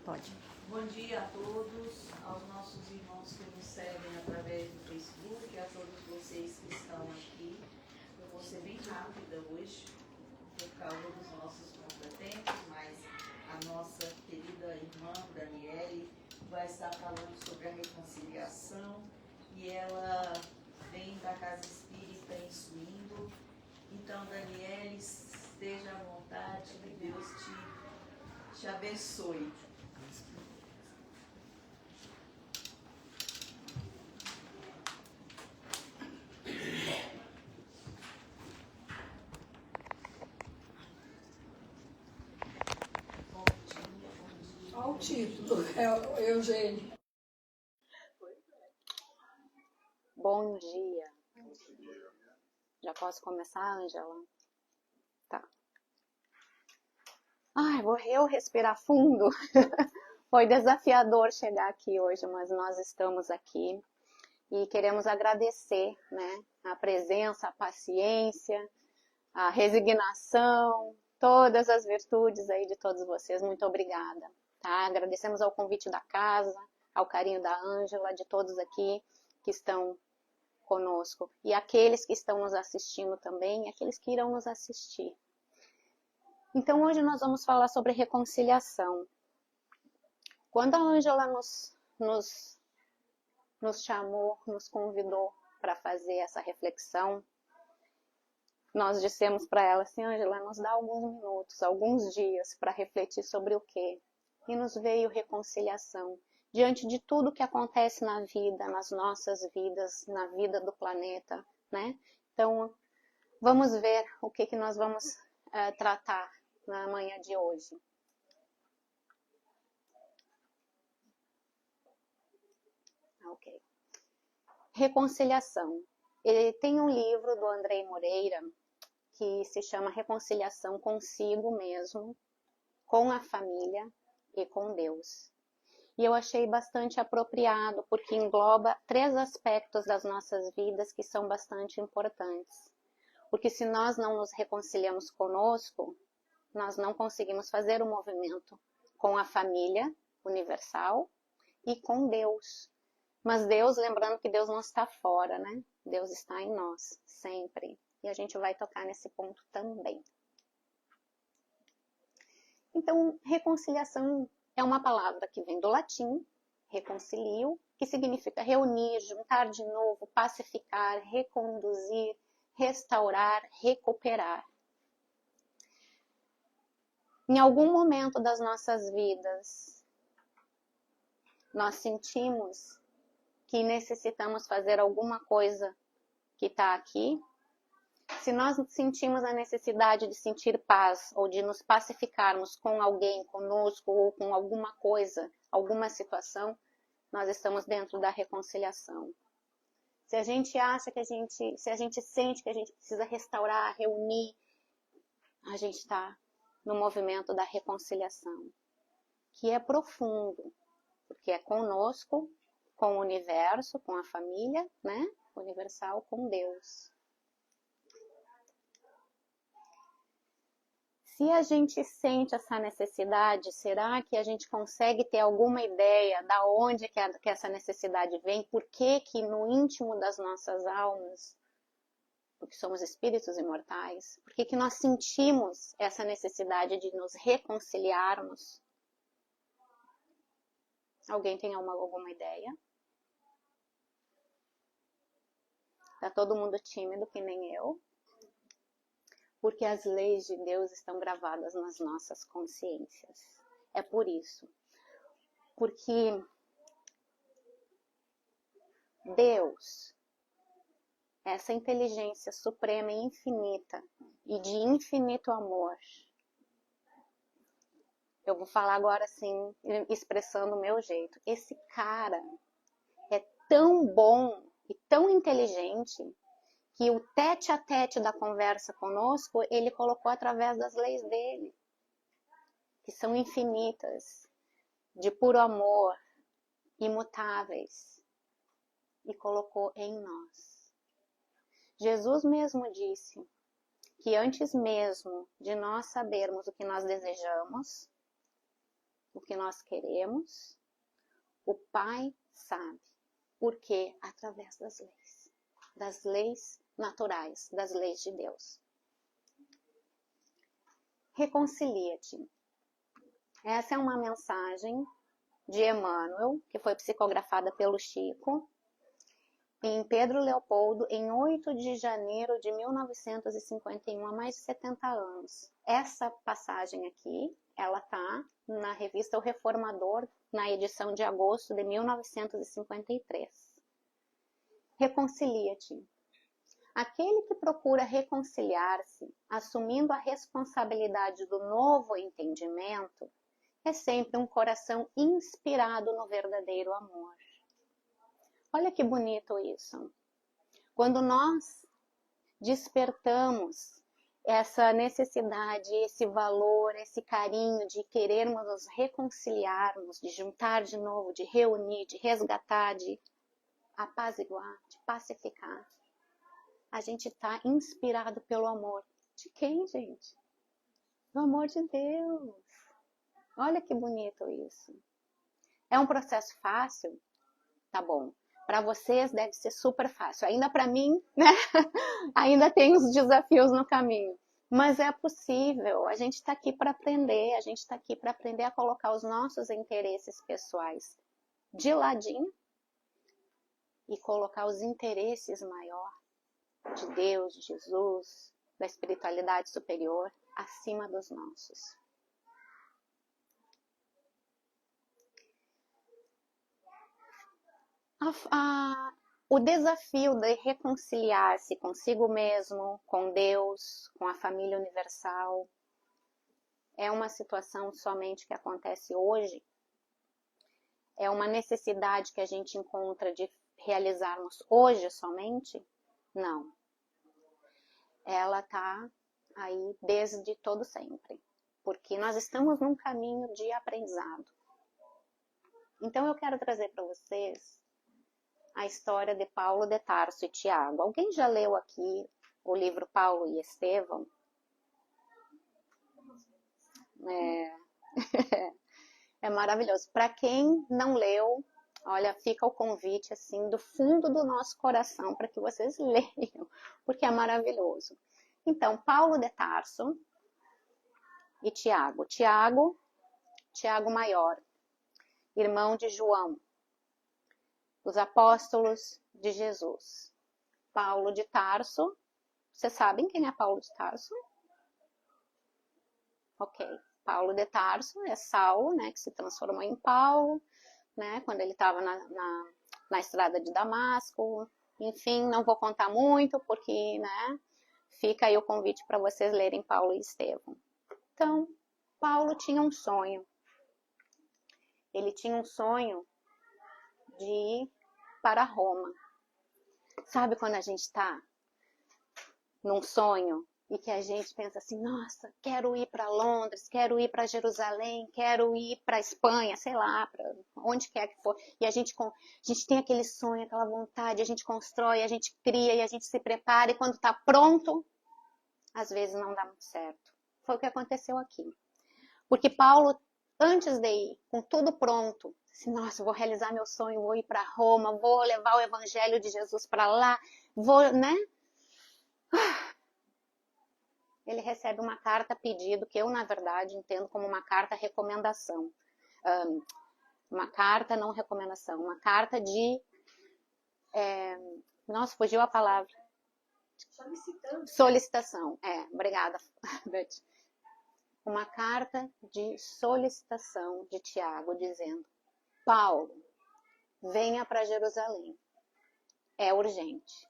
Pode. Bom dia a todos, aos nossos irmãos que nos seguem através do Facebook, e a todos vocês que estão aqui. Eu vou ser bem rápida hoje, por causa dos nossos contratempos, mas a nossa querida irmã Daniele vai estar falando sobre a reconciliação, e ela vem da Casa Espírita em Suíno. Então, Daniele, esteja à vontade, que Deus te abençoe. Olha o título, Eugênio. Bom dia. Já posso começar, Ângela? Tá. Ai, vou eu respirar fundo. Foi desafiador chegar aqui hoje, mas nós estamos aqui e queremos agradecer, né, a presença, a paciência, a resignação, todas as virtudes aí de todos vocês. Muito obrigada. Tá? Agradecemos ao convite da casa, ao carinho da Ângela, de todos aqui que estão conosco. E aqueles que estão nos assistindo também, e aqueles que irão nos assistir. Então hoje nós vamos falar sobre reconciliação. Quando a Ângela nos chamou, nos convidou para fazer essa reflexão, nós dissemos para ela assim: Ângela, nos dá alguns minutos, alguns dias para refletir sobre o quê? E nos veio reconciliação. Diante de tudo que acontece na vida, nas nossas vidas, na vida do planeta, né? Então, vamos ver o que nós vamos tratar na manhã de hoje. Ok. Reconciliação. Ele tem um livro do Andrei Moreira que se chama Reconciliação Consigo Mesmo, com a Família e com Deus. E eu achei bastante apropriado, porque engloba 3 aspectos das nossas vidas que são bastante importantes. Porque se nós não nos reconciliamos conosco, nós não conseguimos fazer o movimento com a família universal e com Deus. Mas Deus, lembrando que Deus não está fora, né? Deus está em nós, sempre. E a gente vai tocar nesse ponto também. Então, reconciliação é uma palavra que vem do latim, reconcilio, que significa reunir, juntar de novo, pacificar, reconduzir, restaurar, recuperar. Em algum momento das nossas vidas, nós sentimos que necessitamos fazer alguma coisa que está aqui. Se nós sentimos a necessidade de sentir paz ou de nos pacificarmos com alguém, conosco ou com alguma coisa, alguma situação, nós estamos dentro da reconciliação. Se a gente acha que se a gente sente que a gente precisa restaurar, reunir, a gente está no movimento da reconciliação, que é profundo, porque é conosco, com o universo, com a família, né? Universal, com Deus. Se a gente sente essa necessidade, será que a gente consegue ter alguma ideia da onde que essa necessidade vem? Por que que no íntimo das nossas almas, porque somos espíritos imortais, por que que nós sentimos essa necessidade de nos reconciliarmos? Alguém tem alguma ideia? Tá todo mundo tímido, que nem eu? Porque as leis de Deus estão gravadas nas nossas consciências. É por isso. Porque Deus, essa inteligência suprema e infinita e de infinito amor, eu vou falar agora assim, expressando o meu jeito. Esse cara é tão bom e tão inteligente que o tete a tete da conversa conosco, ele colocou através das leis dele, que são infinitas, de puro amor, imutáveis, e colocou em nós. Jesus mesmo disse que antes mesmo de nós sabermos o que nós desejamos, que nós queremos, o Pai sabe. Por quê? Através das leis naturais, das leis de Deus. Reconcilia-te. Essa é uma mensagem de Emmanuel, que foi psicografada pelo Chico, em Pedro Leopoldo, em 8 de janeiro de 1951, há mais de 70 anos. Essa passagem aqui, ela está na revista O Reformador, na edição de agosto de 1953. Reconcilia-te. Aquele que procura reconciliar-se, assumindo a responsabilidade do novo entendimento, é sempre um coração inspirado no verdadeiro amor. Olha que bonito isso. Quando nós despertamos essa necessidade, esse valor, esse carinho de querermos nos reconciliarmos, de juntar de novo, de reunir, de resgatar, de apaziguar, de pacificar, a gente está inspirado pelo amor. De quem, gente? Do amor de Deus. Olha que bonito isso. É um processo fácil? Tá bom. Para vocês deve ser super fácil. Ainda para mim, né? Ainda tem os desafios no caminho. Mas é possível. A gente está aqui para aprender. A gente está aqui para aprender a colocar os nossos interesses pessoais de ladinho e colocar os interesses maiores de Deus, de Jesus, da espiritualidade superior acima dos nossos. O desafio de reconciliar-se consigo mesmo, com Deus, com a família universal, é uma situação somente que acontece hoje? É uma necessidade que a gente encontra de realizarmos hoje somente? Não. Ela está aí desde todo sempre, porque nós estamos num caminho de aprendizado. Então eu quero trazer para vocês a história de Paulo de Tarso e Tiago. Alguém já leu aqui o livro Paulo e Estevão? É maravilhoso. Para quem não leu, olha, fica o convite assim do fundo do nosso coração para que vocês leiam, porque é maravilhoso. Então, Paulo de Tarso e Tiago. Tiago maior, irmão de João, os apóstolos de Jesus. Paulo de Tarso. Vocês sabem quem é Paulo de Tarso? Ok. Paulo de Tarso é Saulo, né, que se transformou em Paulo, né, quando ele estava na estrada de Damasco. Enfim, não vou contar muito, porque, né, fica aí o convite para vocês lerem Paulo e Estevão. Então, Paulo tinha um sonho. Ele tinha um sonho de ir para Roma. Sabe quando a gente está num sonho e que a gente pensa assim, nossa, quero ir para Londres, quero ir para Jerusalém, quero ir para Espanha, sei lá, para onde quer que for. E a gente tem aquele sonho, aquela vontade, a gente constrói, a gente cria e a gente se prepara. E quando está pronto, às vezes não dá muito certo. Foi o que aconteceu aqui. Porque Paulo, antes de ir, com tudo pronto, assim, nossa, vou realizar meu sonho, vou ir para Roma, vou levar o evangelho de Jesus para lá, vou, né? Ele recebe uma carta pedido, que eu, na verdade, entendo como uma carta recomendação. Uma carta, não recomendação, uma carta de... nossa, fugiu a palavra. Solicitação. Obrigada, Beth. Uma carta de solicitação de Tiago, dizendo, Paulo, venha para Jerusalém. É urgente.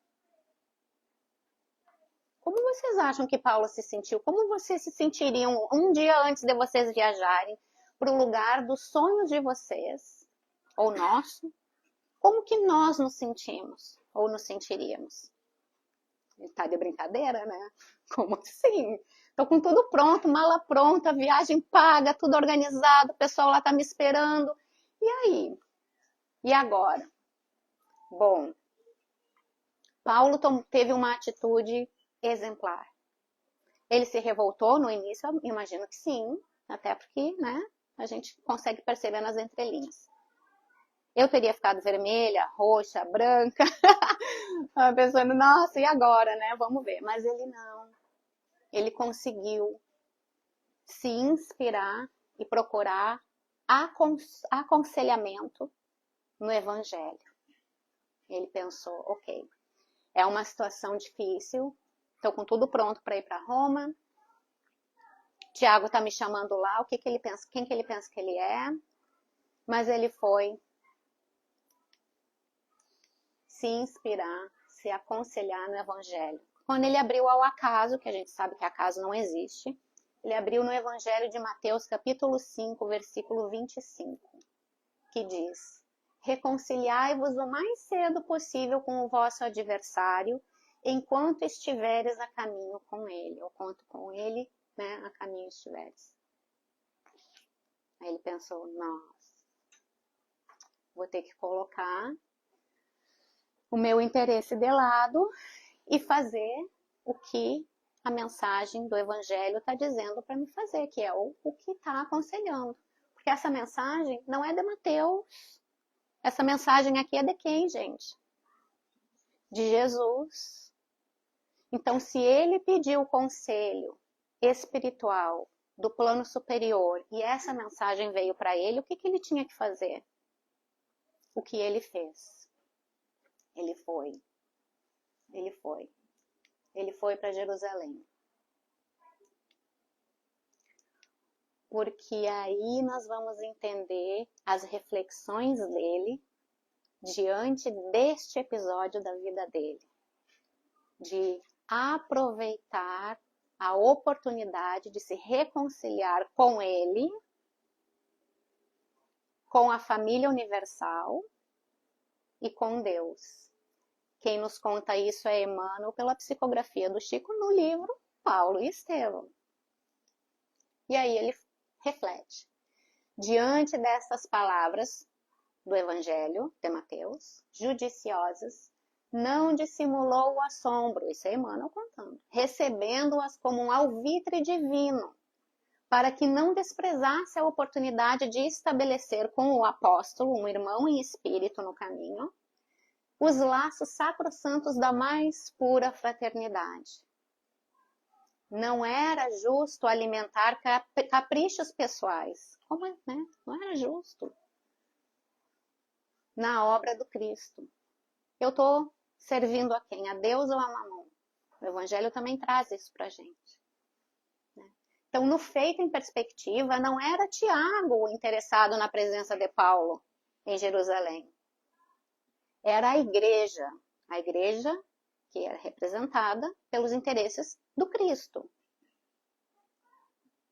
Como vocês acham que Paulo se sentiu? Como vocês se sentiriam um dia antes de vocês viajarem para o lugar dos sonhos de vocês, ou nosso? Como que nós nos sentimos, ou nos sentiríamos? Ele tá de brincadeira, né? Como assim? Tô com tudo pronto, mala pronta, viagem paga, tudo organizado, o pessoal lá tá me esperando. E aí? E agora? Bom, Paulo teve uma atitude exemplar. Ele se revoltou no início, eu imagino que sim, até porque, né, a gente consegue perceber nas entrelinhas. Eu teria ficado vermelha, roxa, branca, pensando, nossa, e agora, né? Vamos ver. Mas ele não. Ele conseguiu se inspirar e procurar aconselhamento no Evangelho. Ele pensou, ok, é uma situação difícil, estou com tudo pronto para ir para Roma, Tiago está me chamando lá, o que ele pensa, quem que ele pensa que ele é, mas ele foi se inspirar, se aconselhar no Evangelho. Quando ele abriu ao acaso, que a gente sabe que acaso não existe, ele abriu no Evangelho de Mateus, capítulo 5, versículo 25, que diz: reconciliai-vos o mais cedo possível com o vosso adversário, enquanto estiveres a caminho com ele, ou quanto com ele, né, a caminho estiveres. Aí ele pensou, nossa, vou ter que colocar o meu interesse de lado e fazer o que a mensagem do Evangelho está dizendo para me fazer, que é o que está aconselhando. Porque essa mensagem não é de Mateus. Essa mensagem aqui é de quem, gente? De Jesus. Então, se ele pediu o conselho espiritual do plano superior e essa mensagem veio para ele, o que ele tinha que fazer? O que ele fez? Ele foi para Jerusalém. Porque aí nós vamos entender as reflexões dele diante deste episódio da vida dele. De aproveitar a oportunidade de se reconciliar com ele, com a família universal e com Deus. Quem nos conta isso é Emmanuel pela psicografia do Chico no livro Paulo e Estevão. E aí ele reflete. Diante dessas palavras do Evangelho de Mateus, judiciosas, não dissimulou o assombro, isso é Emmanuel contando, recebendo-as como um alvitre divino, para que não desprezasse a oportunidade de estabelecer com o apóstolo, um irmão em espírito no caminho, os laços sacrossantos da mais pura fraternidade. Não era justo alimentar caprichos pessoais. Como é, né? Não era justo. Na obra do Cristo. Eu estou servindo a quem? A Deus ou a Mamon? O Evangelho também traz isso para a gente. Né? Então, no feito em perspectiva, não era Tiago interessado na presença de Paulo em Jerusalém. Era a igreja que era representada pelos interesses do Cristo.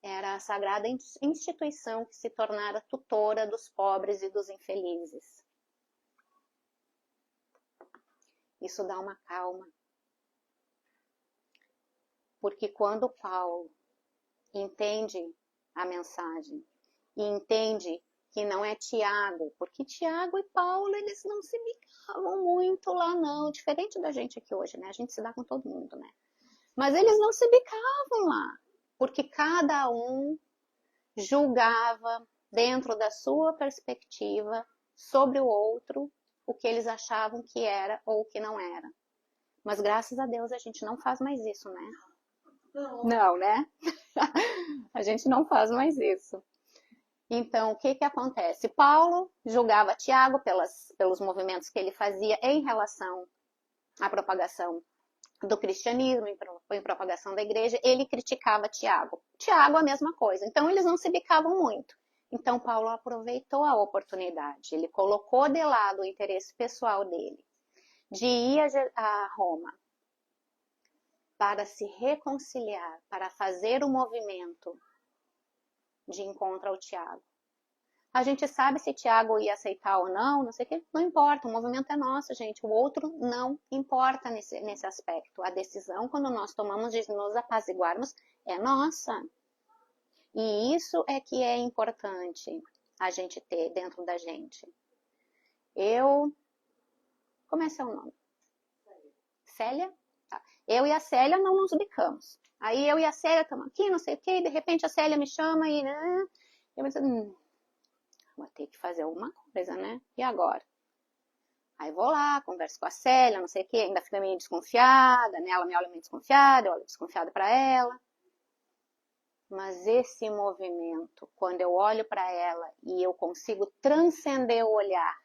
Era a sagrada instituição que se tornara tutora dos pobres e dos infelizes. Isso dá uma calma. Porque quando Paulo entende a mensagem e entende que não é Tiago, porque Tiago e Paulo, eles não se bicavam muito lá não, diferente da gente aqui hoje, né? A gente se dá com todo mundo, né? Mas eles não se bicavam lá, porque cada um julgava dentro da sua perspectiva sobre o outro o que eles achavam que era ou o que não era. Mas graças a Deus a gente não faz mais isso, né? Não, né? A gente não faz mais isso. Então, o que acontece? Paulo julgava Tiago pelos movimentos que ele fazia em relação à propagação do cristianismo, em propagação da igreja. Ele criticava Tiago. Tiago, a mesma coisa. Então, eles não se bicavam muito. Então, Paulo aproveitou a oportunidade. Ele colocou de lado o interesse pessoal dele de ir a Roma para se reconciliar, para fazer o movimento de encontro ao Tiago. A gente sabe se Tiago ia aceitar ou não, não sei o que, não importa, o movimento é nosso, gente, o outro não importa nesse aspecto. A decisão, quando nós tomamos de nos apaziguarmos, é nossa. E isso é que é importante a gente ter dentro da gente. Como é seu nome? Célia? Tá. Eu e a Célia não nos bicamos. Aí eu e a Célia estamos aqui, não sei o que, de repente a Célia me chama e Eu pensei, vou ter que fazer alguma coisa, né? E agora? Aí vou lá, converso com a Célia, não sei o que, ainda fica meio desconfiada, né? Ela me olha meio desconfiada, eu olho desconfiada para ela. Mas esse movimento, quando eu olho para ela e eu consigo transcender o olhar,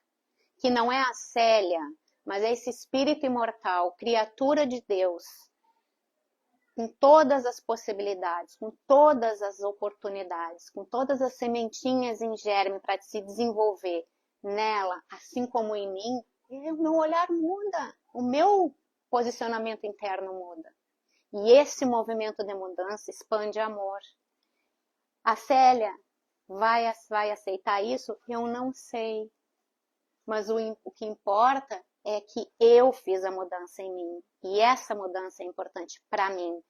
que não é a Célia, mas é esse espírito imortal, criatura de Deus, com todas as possibilidades, com todas as oportunidades, com todas as sementinhas em germe para se desenvolver nela, assim como em mim, o meu olhar muda, o meu posicionamento interno muda. E esse movimento de mudança expande amor. A Célia vai aceitar isso? Eu não sei. Mas o que importa é que eu fiz a mudança em mim. E essa mudança é importante para mim.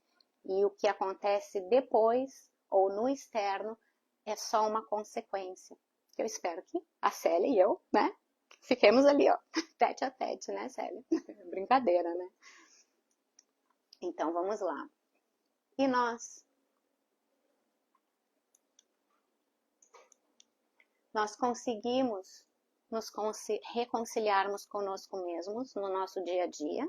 E o que acontece depois, ou no externo, é só uma consequência. Eu espero que a Célia e eu, né, fiquemos ali, ó, tete a tete, né, Célia? Brincadeira, né? Então, vamos lá. E nós? Nós conseguimos nos reconciliarmos conosco mesmos no nosso dia a dia,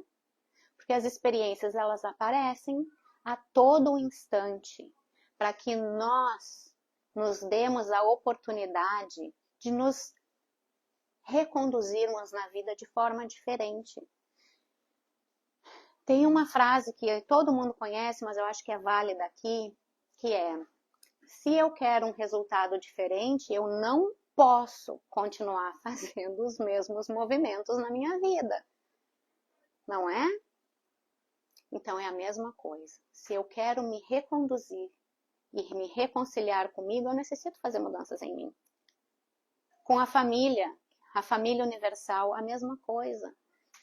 porque as experiências, elas aparecem a todo instante, para que nós nos demos a oportunidade de nos reconduzirmos na vida de forma diferente. Tem uma frase que todo mundo conhece, mas eu acho que é válida aqui, que é: se eu quero um resultado diferente, eu não posso continuar fazendo os mesmos movimentos na minha vida. Não é? Então é a mesma coisa. Se eu quero me reconduzir e me reconciliar comigo, eu necessito fazer mudanças em mim. Com a família universal, a mesma coisa.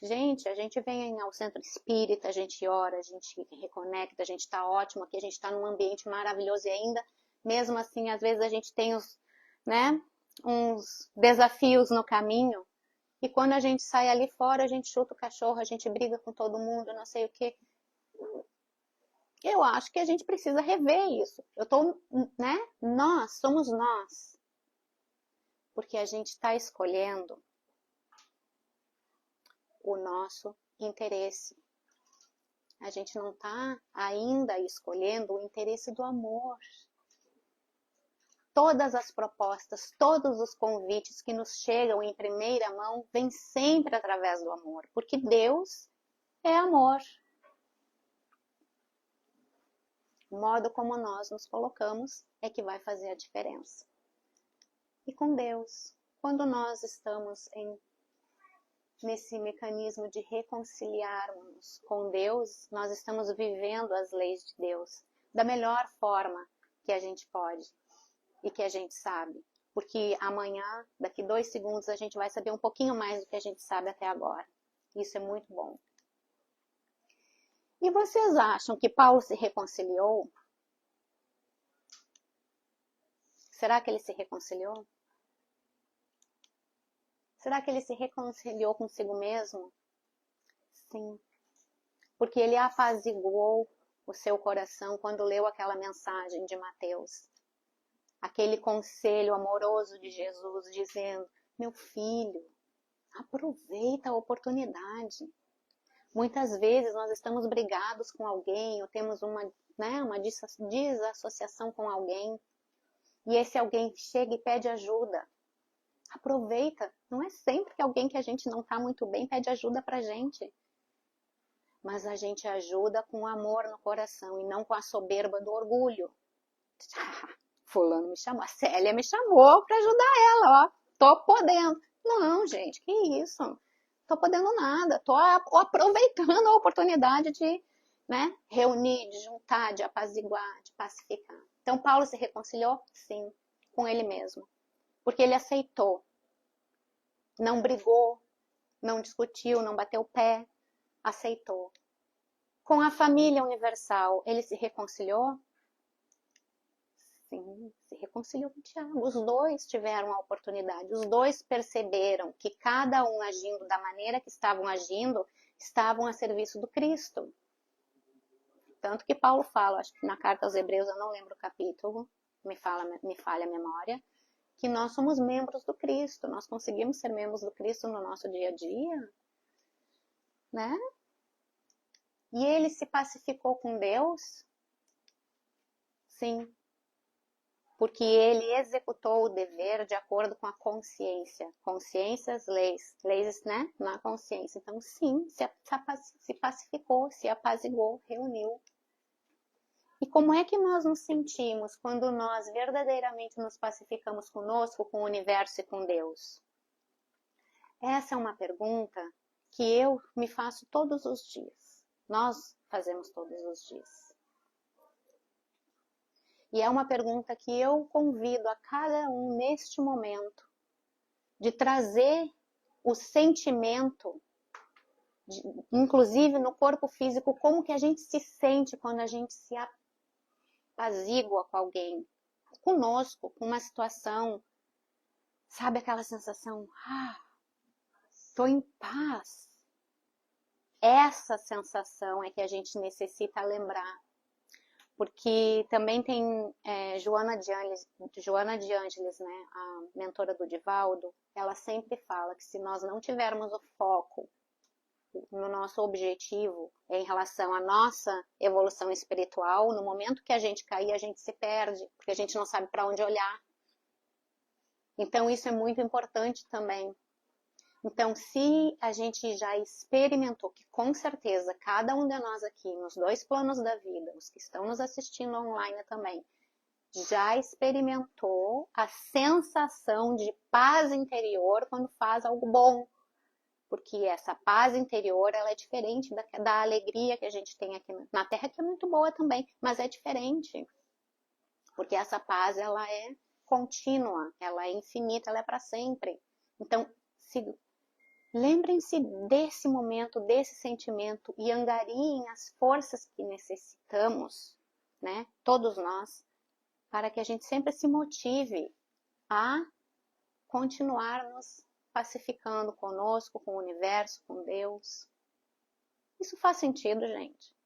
Gente, a gente vem ao centro espírita, a gente ora, a gente reconecta, a gente está ótimo aqui, a gente está num ambiente maravilhoso e ainda, mesmo assim, às vezes a gente tem uns desafios no caminho. E quando a gente sai ali fora, a gente chuta o cachorro, a gente briga com todo mundo, não sei o quê. Eu acho que a gente precisa rever isso. Nós somos nós. Porque a gente está escolhendo o nosso interesse. A gente não está ainda escolhendo o interesse do amor. Todas as propostas, todos os convites que nos chegam em primeira mão, vêm sempre através do amor. Porque Deus é amor. O modo como nós nos colocamos é que vai fazer a diferença. E com Deus, quando nós estamos nesse mecanismo de reconciliarmos com Deus, nós estamos vivendo as leis de Deus da melhor forma que a gente pode e que a gente sabe. Porque amanhã, daqui 2 segundos, a gente vai saber um pouquinho mais do que a gente sabe até agora. Isso é muito bom. E vocês acham que Paulo se reconciliou? Será que ele se reconciliou? Será que ele se reconciliou consigo mesmo? Sim. Porque ele apaziguou o seu coração quando leu aquela mensagem de Mateus. Aquele conselho amoroso de Jesus dizendo: meu filho, aproveita a oportunidade. Muitas vezes nós estamos brigados com alguém ou temos uma desassociação com alguém e esse alguém chega e pede ajuda. Aproveita. Não é sempre que alguém que a gente não está muito bem pede ajuda pra gente. Mas a gente ajuda com amor no coração e não com a soberba do orgulho. Fulano me chamou, a Célia me chamou para ajudar ela, ó. Tô podendo. Não, gente, que isso? Tô podendo nada. Tô aproveitando a oportunidade de, reunir, de juntar, de apaziguar, de pacificar. Então, Paulo se reconciliou? Sim, com ele mesmo. Porque ele aceitou. Não brigou, não discutiu, não bateu o pé. Aceitou. Com a família universal, ele se reconciliou? Sim, se reconciliou com o Tiago. Os dois tiveram a oportunidade. Os dois perceberam que cada um agindo da maneira que estavam agindo, estavam a serviço do Cristo. Tanto que Paulo fala, acho que na carta aos Hebreus, eu não lembro o capítulo, me falha a memória, que nós somos membros do Cristo, nós conseguimos ser membros do Cristo no nosso dia a dia, né? E ele se pacificou com Deus? Sim. Porque ele executou o dever de acordo com a consciência. Consciências, leis, né? Na consciência. Então, sim, se pacificou, se apaziguou, reuniu. E como é que nós nos sentimos quando nós verdadeiramente nos pacificamos conosco, com o universo e com Deus? Essa é uma pergunta que eu me faço todos os dias. Nós fazemos todos os dias. E é uma pergunta que eu convido a cada um neste momento de trazer o sentimento, inclusive no corpo físico, como que a gente se sente quando a gente se apazigua com alguém, conosco, com uma situação, sabe aquela sensação, tô em paz. Essa sensação é que a gente necessita lembrar. Porque também tem Joana de Ângeles, né, a mentora do Divaldo, ela sempre fala que se nós não tivermos o foco no nosso objetivo em relação à nossa evolução espiritual, no momento que a gente cair, a gente se perde, porque a gente não sabe para onde olhar. Então isso é muito importante também. Então, se a gente já experimentou, que com certeza cada um de nós aqui, nos 2 planos da vida, os que estão nos assistindo online também, já experimentou a sensação de paz interior quando faz algo bom. Porque essa paz interior, ela é diferente da alegria que a gente tem aqui na Terra, que é muito boa também, mas é diferente. Porque essa paz, ela é contínua, ela é infinita, ela é para sempre. Então, lembrem-se desse momento, desse sentimento e angariem as forças que necessitamos, né, todos nós, para que a gente sempre se motive a continuar nos pacificando conosco, com o universo, com Deus. Isso faz sentido, gente?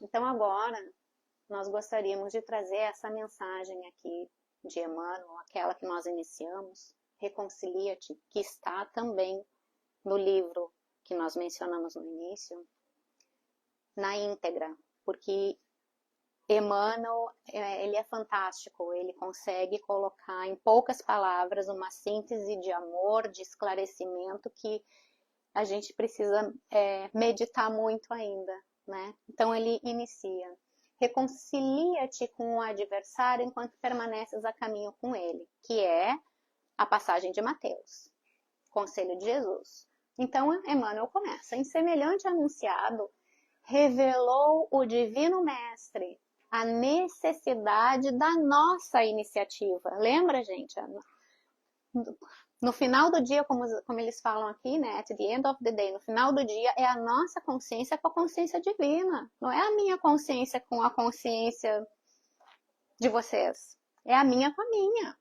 Então agora, nós gostaríamos de trazer essa mensagem aqui de Emmanuel, aquela que nós iniciamos, Reconcilia-te, que está também no livro que nós mencionamos no início, na íntegra, porque Emmanuel, ele é fantástico, ele consegue colocar em poucas palavras uma síntese de amor, de esclarecimento que a gente precisa meditar muito ainda, né? Então ele inicia: reconcilia-te com o adversário enquanto permaneces a caminho com ele, que é a passagem de Mateus, conselho de Jesus. Então, Emmanuel começa: em semelhante anunciado, revelou o Divino Mestre a necessidade da nossa iniciativa. Lembra, gente? No final do dia, como eles falam aqui, né? At the end of the day, no final do dia, é a nossa consciência com a consciência divina. Não é a minha consciência com a consciência de vocês. É a minha com a minha.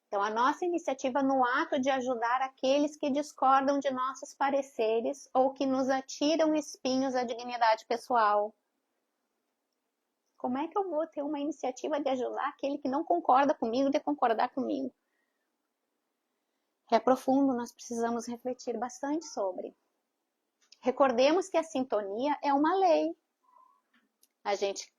Então, a nossa iniciativa no ato de ajudar aqueles que discordam de nossos pareceres ou que nos atiram espinhos à dignidade pessoal. Como é que eu vou ter uma iniciativa de ajudar aquele que não concorda comigo de concordar comigo? É profundo, nós precisamos refletir bastante sobre. Recordemos que a sintonia é uma lei. A gente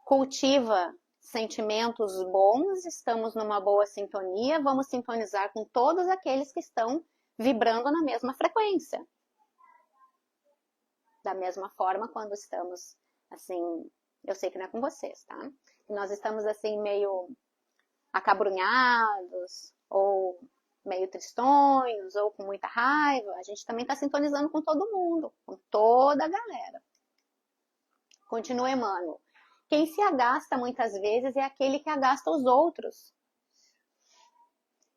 cultiva sentimentos bons, estamos numa boa sintonia, vamos sintonizar com todos aqueles que estão vibrando na mesma frequência. Da mesma forma, quando estamos, assim, eu sei que não é com vocês, tá? Nós estamos, assim, meio acabrunhados, ou meio tristonhos, ou com muita raiva, a gente também está sintonizando com todo mundo, com toda a galera. Continua Emmanuel. Quem se agasta muitas vezes é aquele que agasta os outros.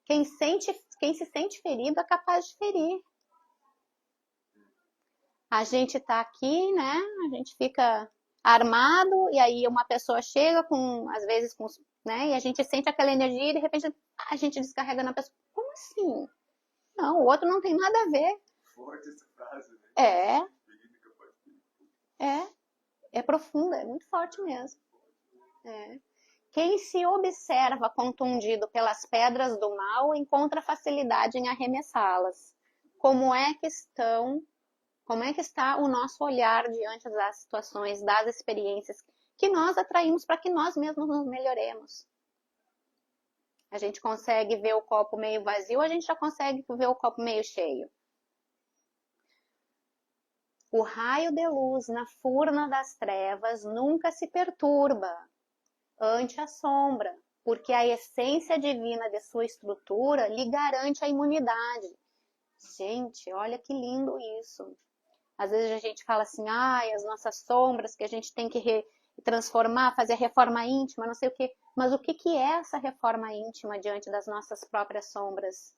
Quem se sente ferido é capaz de ferir. A gente tá aqui, né? A gente fica armado e aí uma pessoa chega com, às vezes, com, né? E a gente sente aquela energia e de repente a gente descarrega na pessoa. Como assim? Não, o outro não tem nada a ver. Forte essa frase, né? É. É profunda, é muito forte mesmo. Quem se observa contundido pelas pedras do mal encontra facilidade em arremessá-las. Como é que está o nosso olhar diante das situações, das experiências que nós atraímos para que nós mesmos nos melhoremos? A gente consegue ver o copo meio vazio, a gente já consegue ver o copo meio cheio. O raio de luz na furna das trevas nunca se perturba ante a sombra, porque a essência divina de sua estrutura lhe garante a imunidade. Gente, olha que lindo isso. Às vezes a gente fala assim, as nossas sombras que a gente tem que transformar, fazer reforma íntima, não sei o quê. Mas o que é essa reforma íntima diante das nossas próprias sombras?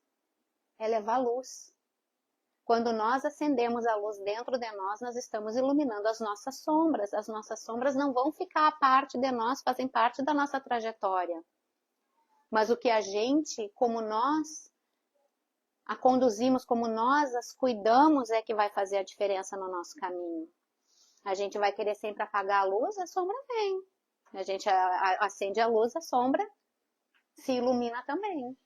É levar luz. Quando nós acendemos a luz dentro de nós, nós estamos iluminando as nossas sombras. As nossas sombras não vão ficar à parte de nós, fazem parte da nossa trajetória. Mas o que a gente, como nós a conduzimos, como nós as cuidamos, é que vai fazer a diferença no nosso caminho. A gente vai querer sempre apagar a luz, a sombra vem. A gente acende a luz, a sombra se ilumina também.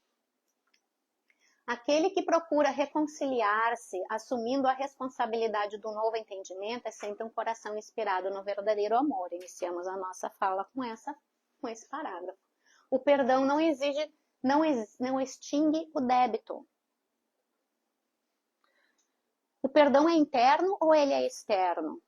Aquele que procura reconciliar-se, assumindo a responsabilidade do novo entendimento, é sempre um coração inspirado no verdadeiro amor. Iniciamos a nossa fala com esse parágrafo. O perdão não extingue o débito. O perdão é interno ou ele é externo?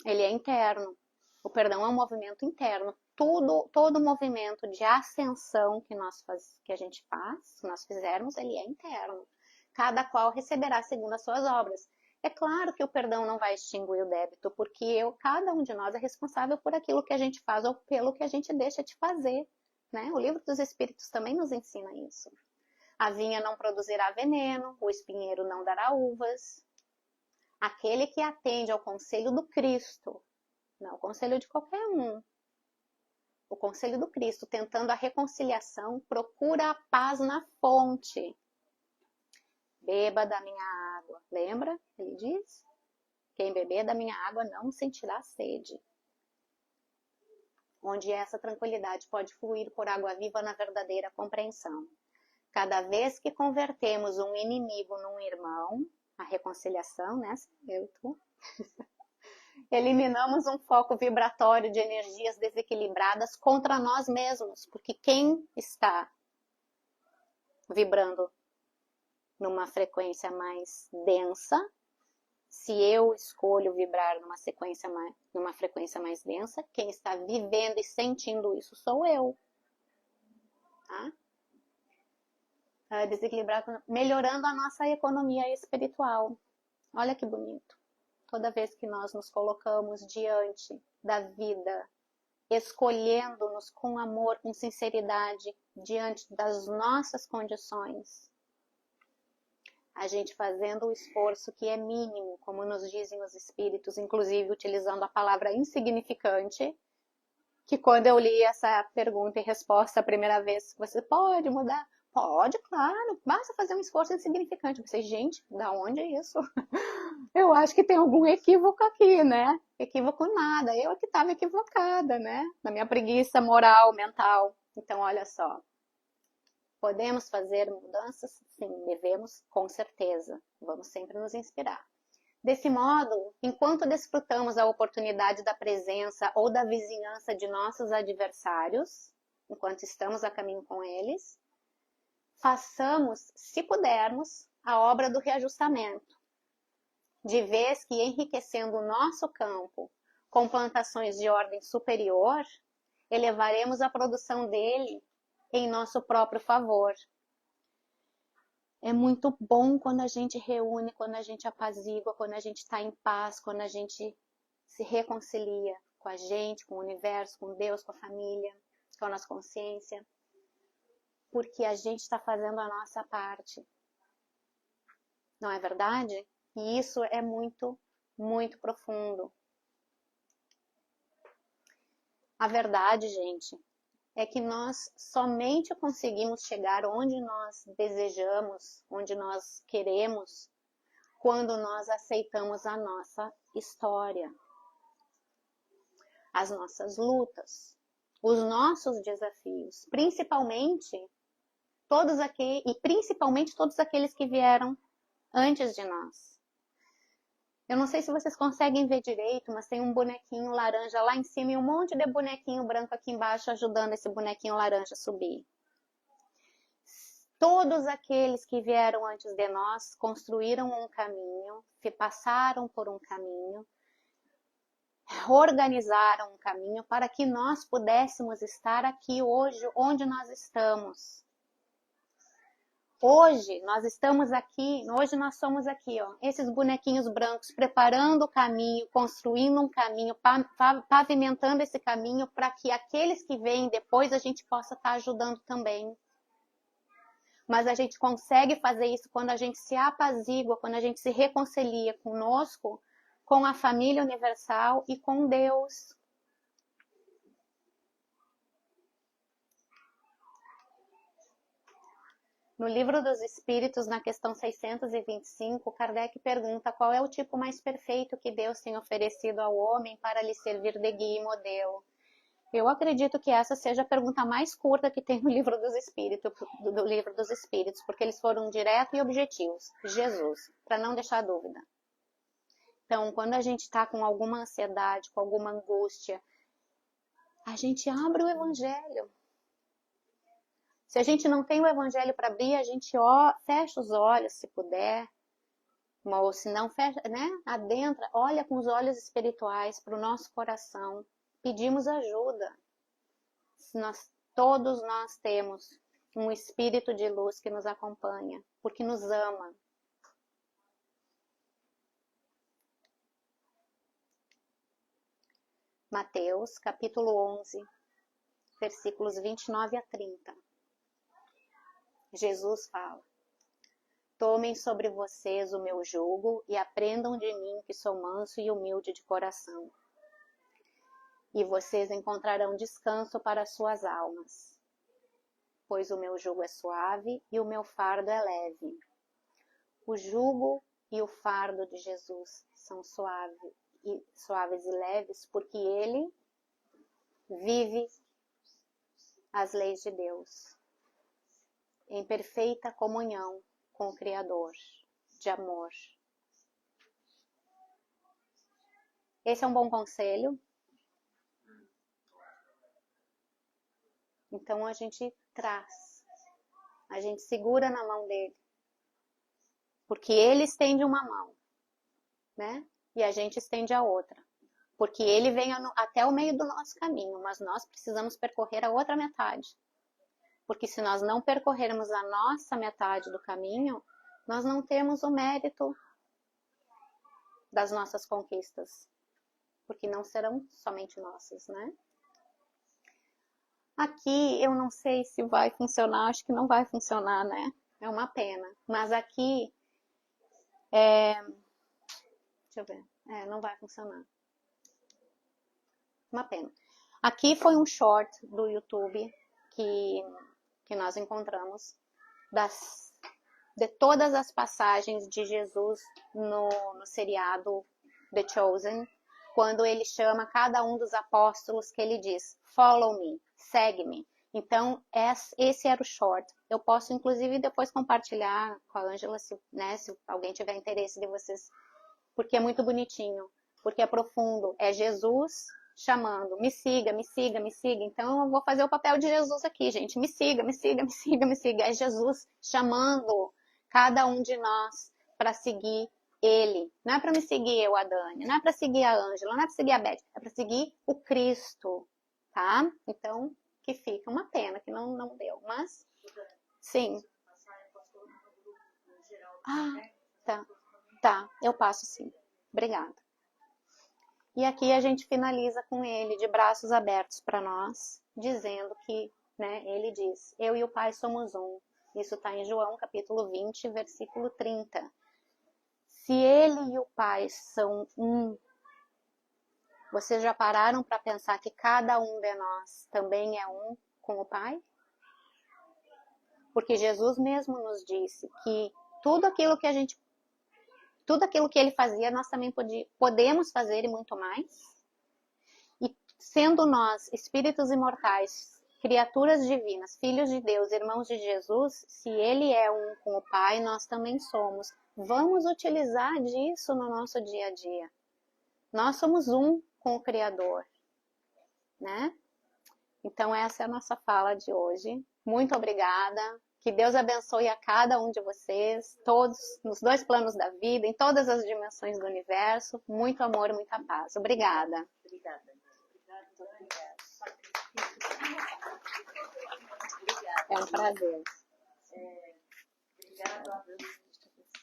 Ele é interno. O perdão é um movimento interno. Todo movimento de ascensão que a gente faz, que nós fizermos, ele é interno. Cada qual receberá segundo as suas obras. É claro que o perdão não vai extinguir o débito, porque cada um de nós é responsável por aquilo que a gente faz ou pelo que a gente deixa de fazer. Né? O Livro dos Espíritos também nos ensina isso. A vinha não produzirá veneno, o espinheiro não dará uvas. Aquele que atende ao conselho do Cristo, não o conselho de qualquer um, o conselho do Cristo, tentando a reconciliação, procura a paz na fonte. Beba da minha água. Lembra? Ele diz: quem beber da minha água não sentirá sede. Onde essa tranquilidade pode fluir por água viva na verdadeira compreensão. Cada vez que convertemos um inimigo num irmão, a reconciliação, né? Eu e tu. Eliminamos um foco vibratório de energias desequilibradas contra nós mesmos, porque quem está vibrando numa frequência mais densa, se eu escolho vibrar numa frequência mais densa, quem está vivendo e sentindo isso sou eu. Tá? Desequilibrado, melhorando a nossa economia espiritual. Olha que bonito. Toda vez que nós nos colocamos diante da vida, escolhendo-nos com amor, com sinceridade, diante das nossas condições, a gente fazendo o esforço que é mínimo, como nos dizem os espíritos, inclusive utilizando a palavra insignificante, que quando eu li essa pergunta e resposta a primeira vez, você pode mudar? Pode, claro, basta fazer um esforço insignificante. Você, gente, da onde é isso? Eu acho que tem algum equívoco aqui, né? Equívoco nada, eu é que estava equivocada, né? Na minha preguiça moral, mental. Então, olha só. Podemos fazer mudanças? Sim, devemos, com certeza. Vamos sempre nos inspirar. Desse modo, enquanto desfrutamos a oportunidade da presença ou da vizinhança de nossos adversários, enquanto estamos a caminho com eles, façamos, se pudermos, a obra do reajustamento, de vez que enriquecendo o nosso campo com plantações de ordem superior, elevaremos a produção dele em nosso próprio favor. É muito bom quando a gente reúne, quando a gente apazigua, quando a gente está em paz, quando a gente se reconcilia com a gente, com o universo, com Deus, com a família, com a nossa consciência. Porque a gente está fazendo a nossa parte. Não é verdade? E isso é muito, muito profundo. A verdade, gente, é que nós somente conseguimos chegar onde nós desejamos, onde nós queremos, quando nós aceitamos a nossa história, as nossas lutas, os nossos desafios, principalmente todos aqueles que vieram antes de nós. Eu não sei se vocês conseguem ver direito, mas tem um bonequinho laranja lá em cima e um monte de bonequinho branco aqui embaixo ajudando esse bonequinho laranja a subir. Todos aqueles que vieram antes de nós construíram um caminho, passaram por um caminho, organizaram um caminho para que nós pudéssemos estar aqui hoje, onde nós estamos. Hoje nós estamos aqui, hoje nós somos aqui, ó, esses bonequinhos brancos preparando o caminho, construindo um caminho, pavimentando esse caminho para que aqueles que vêm depois a gente possa estar ajudando também. Mas a gente consegue fazer isso quando a gente se apazigua, quando a gente se reconcilia conosco, com a família universal e com Deus. No Livro dos Espíritos, na questão 625, Kardec pergunta qual é o tipo mais perfeito que Deus tem oferecido ao homem para lhe servir de guia e modelo. Eu acredito que essa seja a pergunta mais curta que tem no Livro dos Espíritos, porque eles foram diretos e objetivos. Jesus, para não deixar dúvida. Então, quando a gente está com alguma ansiedade, com alguma angústia, a gente abre o Evangelho. Se a gente não tem o Evangelho para abrir, a gente fecha os olhos, se puder. Ou se não fecha, né? Adentra, olha com os olhos espirituais para o nosso coração. Pedimos ajuda. Todos nós temos um espírito de luz que nos acompanha, porque nos ama. Mateus, capítulo 11, versículos 29 a 30. Jesus fala: tomem sobre vocês o meu jugo e aprendam de mim, que sou manso e humilde de coração. E vocês encontrarão descanso para suas almas, pois o meu jugo é suave e o meu fardo é leve. O jugo e o fardo de Jesus são suaves e leves, porque ele vive as leis de Deus, em perfeita comunhão com o Criador, de amor. Esse é um bom conselho. Então a gente a gente segura na mão dele, porque ele estende uma mão, né? E a gente estende a outra, porque ele vem até o meio do nosso caminho, mas nós precisamos percorrer a outra metade. Porque se nós não percorrermos a nossa metade do caminho, nós não temos o mérito das nossas conquistas, porque não serão somente nossas, né? Aqui eu não sei se vai funcionar, acho que não vai funcionar, né? É uma pena. Mas aqui, deixa eu ver, não vai funcionar. Uma pena. Aqui foi um short do YouTube que nós encontramos de todas as passagens de Jesus no seriado The Chosen, quando ele chama cada um dos apóstolos, que ele diz: follow me, segue-me. Então, esse era o short. Eu posso, inclusive, depois compartilhar com a Ângela, se alguém tiver interesse de vocês, porque é muito bonitinho, porque é profundo. É Jesus chamando: me siga, me siga, me siga. Então, eu vou fazer o papel de Jesus aqui, gente. Me siga, me siga, me siga, me siga. É Jesus chamando cada um de nós para seguir ele. Não é para me seguir eu, a Dani, não é para seguir a Ângela, não é para seguir a Beth, é para seguir o Cristo, tá? Então, que fica uma pena que não deu, mas sim. Tá, eu passo sim. Obrigada. E aqui a gente finaliza com ele de braços abertos para nós, dizendo que, né, ele diz: eu e o Pai somos um. Isso está em João, capítulo 20, versículo 30. Se ele e o Pai são um, vocês já pararam para pensar que cada um de nós também é um com o Pai? Porque Jesus mesmo nos disse que tudo aquilo tudo aquilo que ele fazia, nós também podemos fazer e muito mais. E sendo nós espíritos imortais, criaturas divinas, filhos de Deus, irmãos de Jesus, se ele é um com o Pai, nós também somos. Vamos utilizar disso no nosso dia a dia. Nós somos um com o Criador, né? Então essa é a nossa fala de hoje. Muito obrigada. Que Deus abençoe a cada um de vocês, todos, nos 2 planos da vida, em todas as dimensões do universo. Muito amor, muita paz. Obrigada. Obrigada. É um prazer. Obrigada a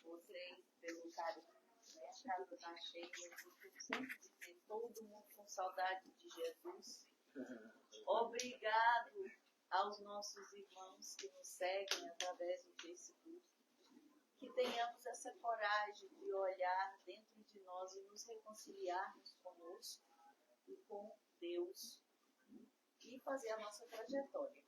vocês pelo carinho, né? A casa está cheia, eu sempre dizer, todo mundo com saudade de Jesus. Obrigado aos nossos irmãos que nos seguem através do Facebook. Que tenhamos essa coragem de olhar dentro de nós e nos reconciliarmos conosco e com Deus e fazer a nossa trajetória.